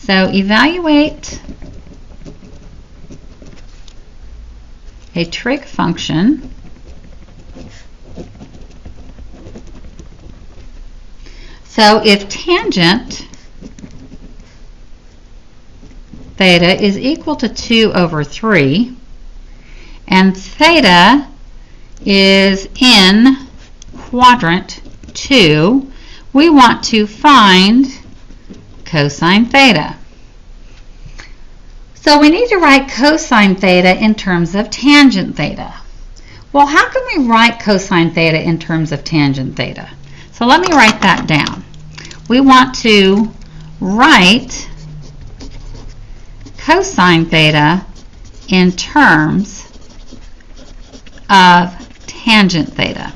So evaluate a trig function so if tangent theta is equal to 2 over 3 and theta is in quadrant 2, we want to find cosine theta. So we need to write cosine theta in terms of tangent theta. Well, how can we write cosine theta in terms of tangent theta? So let me write that down. We want to write cosine theta in terms of tangent theta.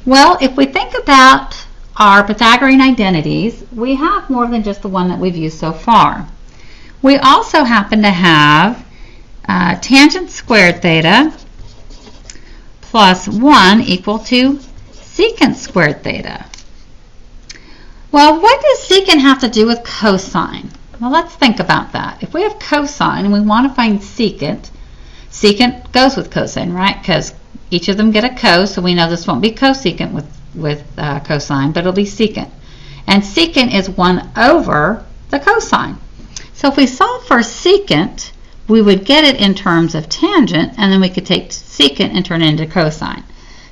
Well, if we think about our Pythagorean identities, we have more than just the one that we've used so far. We also happen to have tangent squared theta plus 1 equal to secant squared theta. Well, what does secant have to do with cosine? Well, let's think about that. If we have cosine and we want to find secant, secant goes with cosine, right? Because each of them get a cos, so we know this won't be cosecant with cosine, but it'll be secant. And secant is 1 over the cosine. So if we solve for secant, we would get it in terms of tangent, and then we could take secant and turn it into cosine.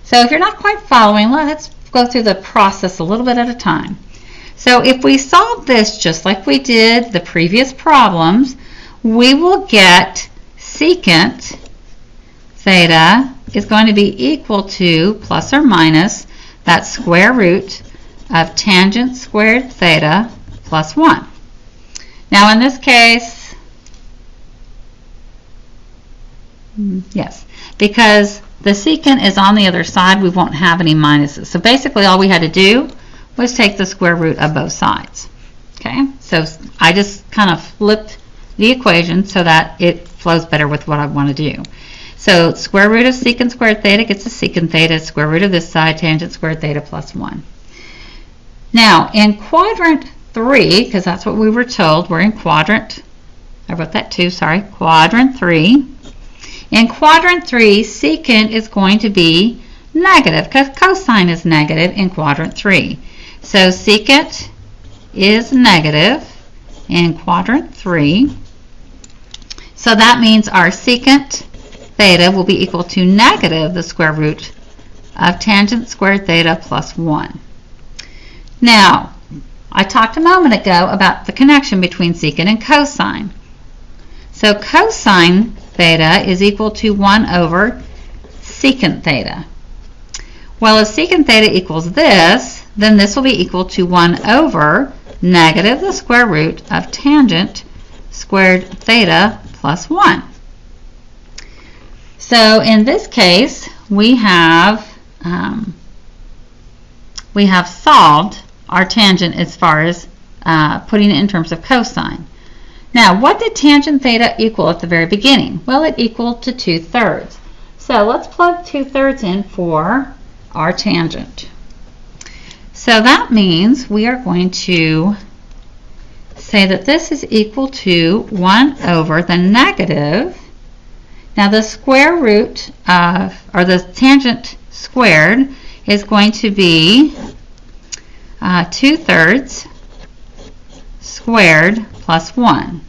So if you're not quite following, let's go through the process a little bit at a time. So if we solve this just like we did the previous problems, we will get secant theta is going to be equal to plus or minus that square root of tangent squared theta plus 1. Now in this case, yes, because the secant is on the other side, we won't have any minuses. So basically all we had to do was take the square root of both sides. Okay, so I just kind of flipped the equation so that it flows better with what I want to do. So square root of secant squared theta gets a secant theta, square root of this side, tangent squared theta plus 1. Now in quadrant 3, because that's what we were told, we're in quadrant, I wrote that too, sorry, quadrant 3. In quadrant 3, secant is going to be negative because cosine is negative in quadrant 3. So secant is negative in quadrant 3. So that means our secant theta will be equal to negative the square root of tangent squared theta plus 1. Now, I talked a moment ago about the connection between secant and cosine. So cosine theta is equal to 1 over secant theta. Well, if secant theta equals this, then this will be equal to 1 over negative the square root of tangent squared theta plus 1. So in this case, we have solved our tangent as far as putting it in terms of cosine. Now, what did tangent theta equal at the very beginning? Well, it equaled to 2/3. So let's plug 2/3 in for our tangent. So that means we are going to say that this is equal to 1 over the negative. Now the square root of, or the tangent squared is going to be 2/3 squared plus 1.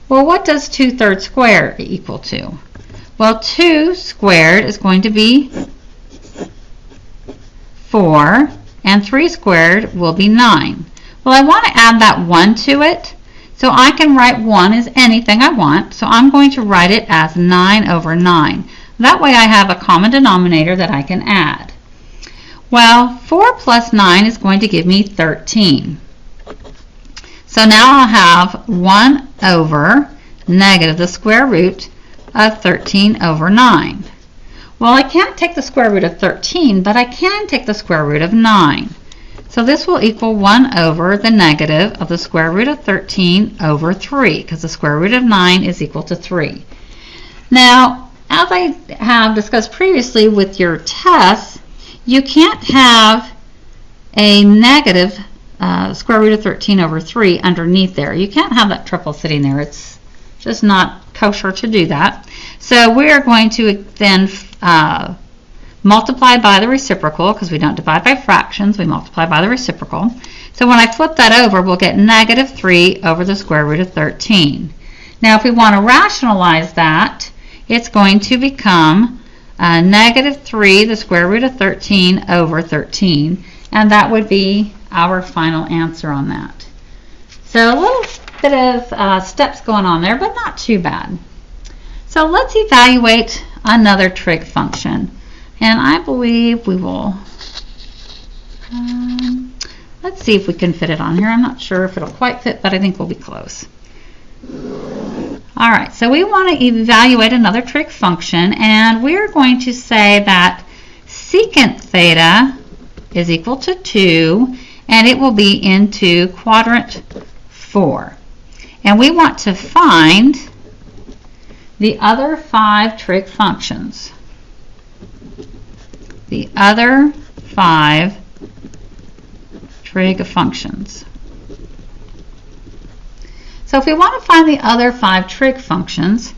Well, what does 2/3 squared equal to? Well, 2 squared is going to be 4, and 3 squared will be 9. Well, I want to add that 1 to it, so I can write 1 as anything I want, so I'm going to write it as 9 over 9. That way I have a common denominator that I can add. Well, 4 plus 9 is going to give me 13. So now I'll have 1 over negative the square root of 13 over 9. Well, I can't take the square root of 13, but I can take the square root of 9. So this will equal 1 over the negative of the square root of 13 over 3, because the square root of 9 is equal to 3. Now, as I have discussed previously with your tests, you can't have a negative square root of 13 over 3 underneath there. You can't have that triple sitting there. It's just not kosher to do that. So we are going to then multiply by the reciprocal, because we don't divide by fractions, we multiply by the reciprocal. So when I flip that over, we'll get negative 3 over the square root of 13. Now if we want to rationalize that, it's going to become negative 3, the square root of 13 over 13, and that would be our final answer on that. So a little bit of steps going on there, but not too bad. So let's evaluate another trig function, and I believe we will, let's see if we can fit it on here. I'm not sure if it'll quite fit, but I think we'll be close. Alright, so we want to evaluate another trig function, and we're going to say that secant theta is equal to 2, and it will be into quadrant 4. And we want to find the other 5 trig functions. The other 5 trig functions. So if we want to find the other 5 trig functions,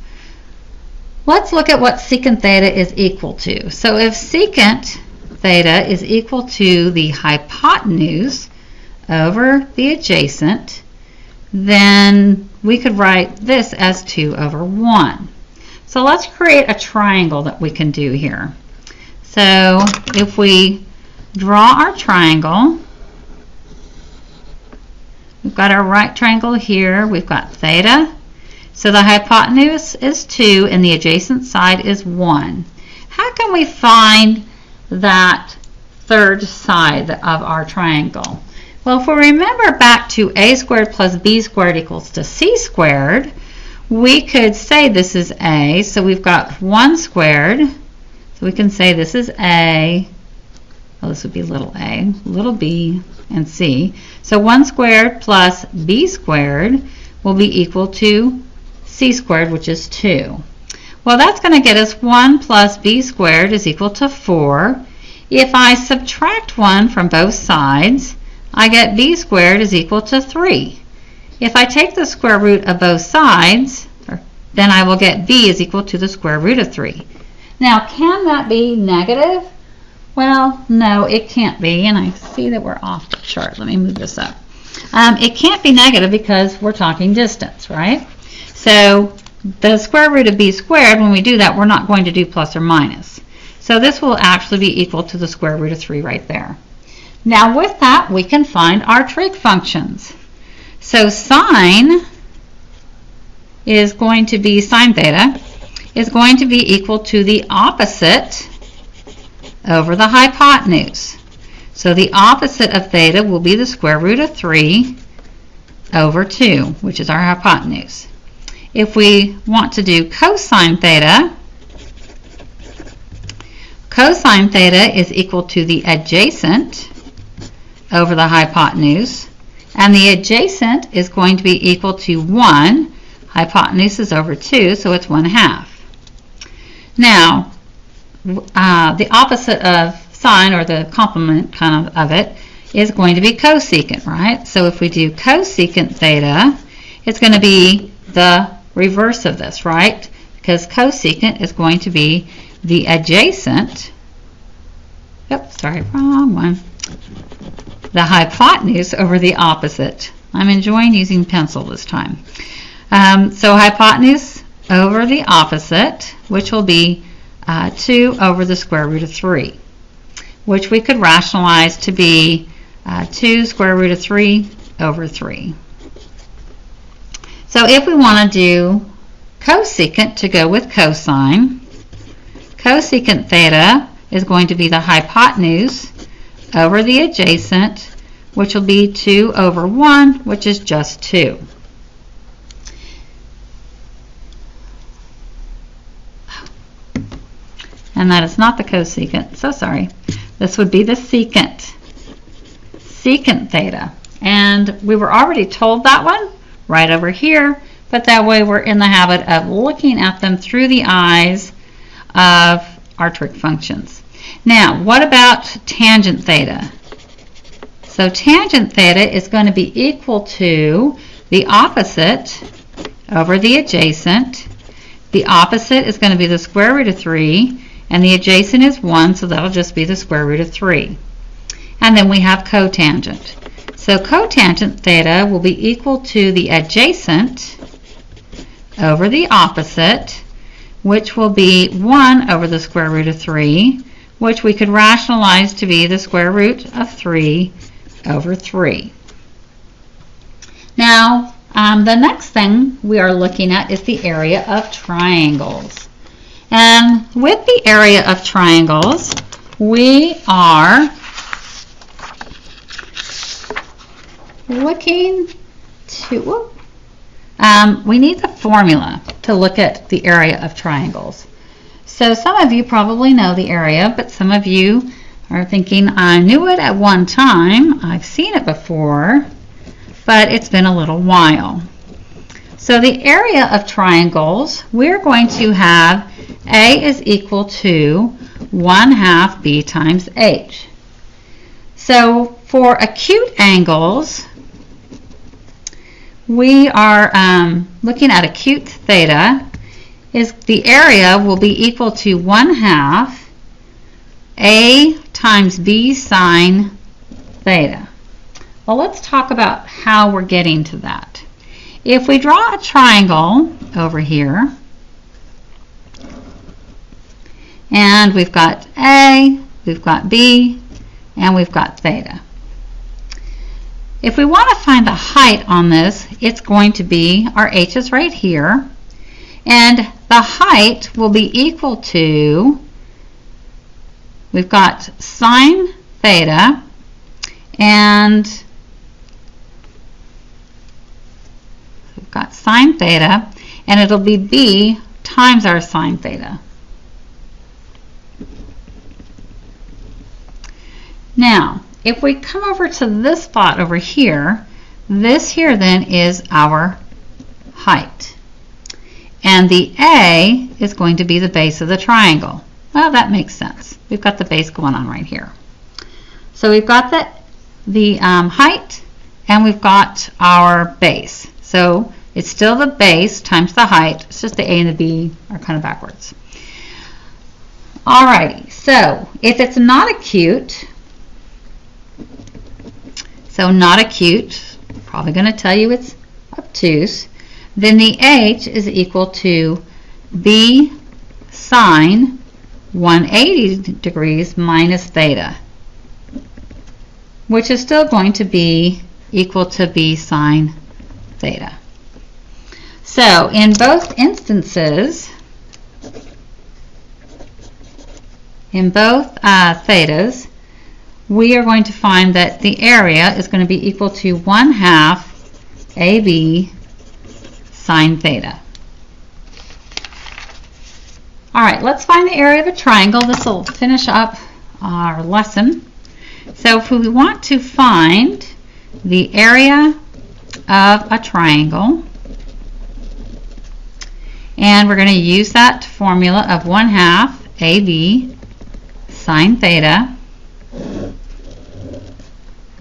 let's look at what secant theta is equal to. So if secant theta is equal to the hypotenuse over the adjacent, then we could write this as 2 over 1. So let's create a triangle that we can do here. So if we draw our triangle, we've got our right triangle here, we've got theta. So the hypotenuse is 2 and the adjacent side is 1. How can we find that third side of our triangle? Well, if we remember back to a squared plus b squared equals to c squared, we could say this is a, so we've got 1 squared, so we can say this is a, well, this would be little a, little b, and c. So 1 squared plus b squared will be equal to c squared, which is 2. Well, that's going to get us 1 plus b squared is equal to 4. If I subtract 1 from both sides, I get b squared is equal to 3. If I take the square root of both sides, then I will get b is equal to the square root of 3. Now, can that be negative? Well, no, it can't be, and I see that we're off the chart. Let me move this up. It can't be negative because we're talking distance, right? So the square root of b squared, when we do that, we're not going to do plus or minus. So this will actually be equal to the square root of 3 right there. Now with that, we can find our trig functions. So sine is going to be, sine theta is going to be equal to the opposite over the hypotenuse. So the opposite of theta will be the square root of 3 over 2, which is our hypotenuse. If we want to do cosine theta is equal to the adjacent over the hypotenuse, and the adjacent is going to be equal to 1. Hypotenuse is over 2, so it's 1/2. Now, the opposite of sine, or the complement kind of it, is going to be cosecant, right? So if we do cosecant theta, it's going to be the reverse of this, right? Because cosecant is going to be the adjacent, oops, sorry, wrong one, the hypotenuse over the opposite. I'm enjoying using pencil this time. So hypotenuse over the opposite, which will be 2 over the square root of 3, which we could rationalize to be 2 square root of 3 over 3. So if we want to do cosecant to go with cosine, cosecant theta is going to be the hypotenuse over the adjacent, which will be 2 over 1, which is just 2. And that is not the cosecant, so sorry. This would be the secant, secant theta. And we were already told that one right over here, but that way we're in the habit of looking at them through the eyes of our trig functions. Now, what about tangent theta? So tangent theta is going to be equal to the opposite over the adjacent. The opposite is going to be the square root of 3, and the adjacent is 1, so that'll just be the square root of 3. And then we have cotangent. So cotangent theta will be equal to the adjacent over the opposite, which will be 1 over the square root of 3, which we could rationalize to be the square root of 3 over 3. Now, the next thing we are looking at is the area of triangles. And with the area of triangles, we are looking to, we need the formula to look at the area of triangles. So some of you probably know the area, but some of you are thinking, I knew it at one time, I've seen it before, but it's been a little while. So the area of triangles, we're going to have A is equal to 1/2 B times H. So for acute angles, we are looking at acute theta, is the area will be equal to 1/2 A times B sine theta. Well, let's talk about how we're getting to that. If we draw a triangle over here, and we've got A, we've got B, and we've got theta. If we want to find the height on this, it's going to be, our H is right here, and the height will be equal to, we've got sine theta, and we've got sine theta, and it'll be B times our sine theta. Now, if we come over to this spot over here, this here then is our height. And the A is going to be the base of the triangle. Well, that makes sense. We've got the base going on right here. So we've got the height, and we've got our base. So it's still the base times the height. It's just the A and the B are kind of backwards. Alrighty, so if it's not acute, probably going to tell you it's obtuse, then the H is equal to B sine 180 degrees minus theta, which is still going to be equal to B sine theta. So in both instances, in both thetas, we are going to find that the area is going to be equal to 1/2 AB sine theta. All right, let's find the area of a triangle. This will finish up our lesson. So if we want to find the area of a triangle, and we're going to use that formula of 1/2 AB sine theta.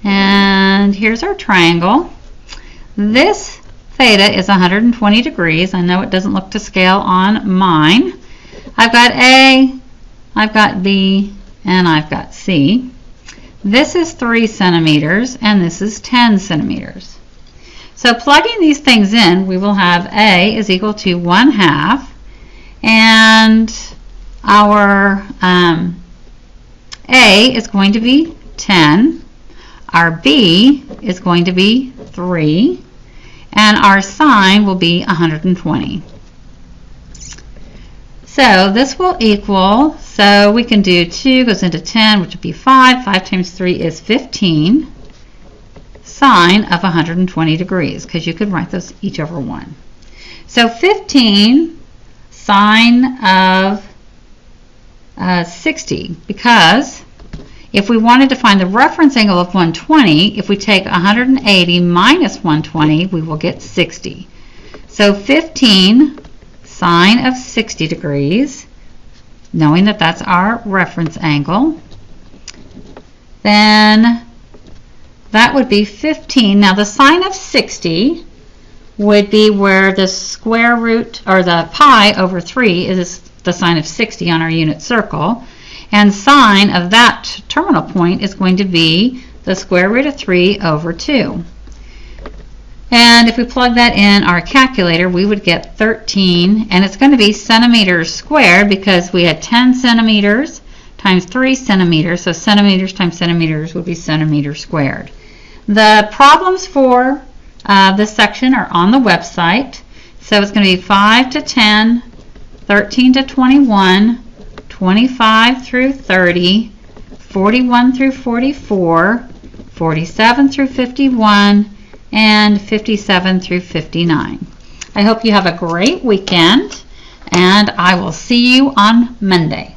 And here's our triangle. This theta is 120 degrees. I know it doesn't look to scale on mine. I've got A, I've got B, and I've got C. This is 3 centimeters, and this is 10 centimeters. So plugging these things in, we will have A is equal to 1/2, and our A is going to be 10. Our B is going to be 3, and our sine will be 120. So this will equal, so we can do 2 goes into 10, which would be 5. 5 times 3 is 15 sine of 120 degrees, because you could write those each over 1. So 15 sine of 60, because if we wanted to find the reference angle of 120, if we take 180 minus 120, we will get 60. So 15 sine of 60 degrees, knowing that that's our reference angle. Then that would be 15. Now the sine of 60 would be where the square root, or the pi over 3 is the sine of 60 on our unit circle. And sine of that terminal point is going to be the square root of 3 over 2. And if we plug that in our calculator, we would get 13, and it's going to be centimeters squared because we had 10 centimeters times 3 centimeters, so centimeters times centimeters would be centimeters squared. The problems for this section are on the website, so it's going to be 5 to 10, 13 to 21, 25 through 30, 41 through 44, 47 through 51, and 57 through 59. I hope you have a great weekend, and I will see you on Monday.